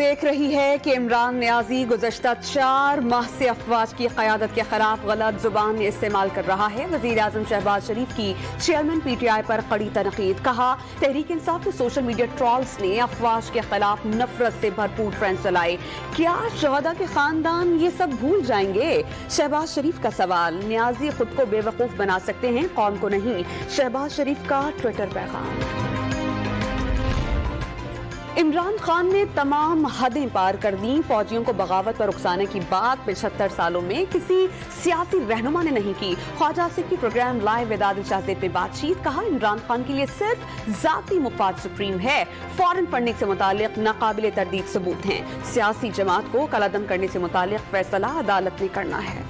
देख रही है कि इमरान नियाजी गुज़श्ता 4 माह से अफवाज की क़यादत के खिलाफ गलत जुबान इस्तेमाल कर रहा है। वज़ीर आज़म शहबाज शरीफ की चेयरमैन PTI पर कड़ी तनकीद। कहा, तहरीक इंसाफ के सोशल मीडिया ट्रॉल्स ने अफवाज के खिलाफ नफरत से भरपूर ट्रेंड चलाए। क्या शहदा के खानदान ये सब भूल जाएंगे? शहबाज शरीफ का सवाल। नियाजी खुद को बेवकूफ बना सकते हैं, कौम को नहीं। शहबाज शरीफ का ट्विटर पैगाम। इमरान खान ने तमाम हदें पार कर दी। फौजियों को बगावत पर उकसाने की बात 75 सालों में किसी सियासी रहनुमा ने नहीं की। ख्वाजा आसिफ की प्रोग्राम लाइव विदाद इजाजत पे बातचीत। कहा, इमरान खान के लिए सिर्फ जाती मुफाद सुप्रीम है। फॉरेन फंडिंग से मुतालिक नाकाबिले तरदीद सबूत हैं। सियासी जमात को कलादम करने से मुतालिक फैसला अदालत ने करना है।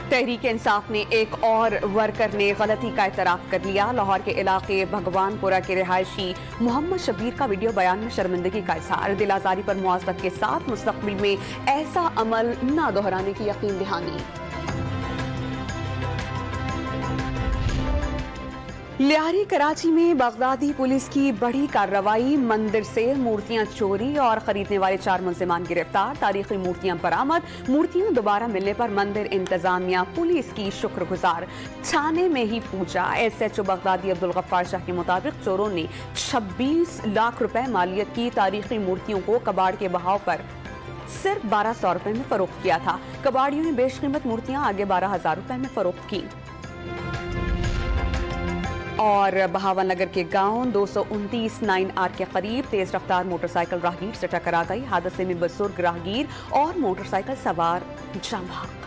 तहरीक इंसाफ ने एक और वर्कर ने गलती का एतराफ कर लिया। लाहौर के इलाके भगवानपुरा के रिहायशी मोहम्मद शबीर का वीडियो बयान में शर्मिंदगी का इजहार। दिल आजारी पर मुआवजत के साथ मुस्तकबिल में ऐसा अमल न दोहराने की यकीन दहानी। लियारी कराची में बगदादी पुलिस की बड़ी कार्रवाई। मंदिर से मूर्तियां चोरी और खरीदने वाले 4 मुलजिमान गिरफ्तार। तारीखी मूर्तियां बरामद। मूर्तियां दोबारा मिलने पर मंदिर इंतजामिया पुलिस की शुक्रगुजार। थाने में ही पूछा। SHO बगदादी अब्दुल गफ्फार शाह के मुताबिक चोरों ने 26 लाख रुपए मालियत की तारीखी मूर्तियों को कबाड़ के बहाव पर सिर्फ 1200 रुपए में फरोख्त किया था। कबाड़ियों ने बेशकीमत मूर्तियां आगे 12,000 रुपए में फरोख्त की। और बहावल नगर के गांव 229 9R के करीब तेज रफ्तार मोटरसाइकिल राहगीर से टकरा गई। हादसे में बुजुर्ग राहगीर और मोटरसाइकिल सवार जाम भाग।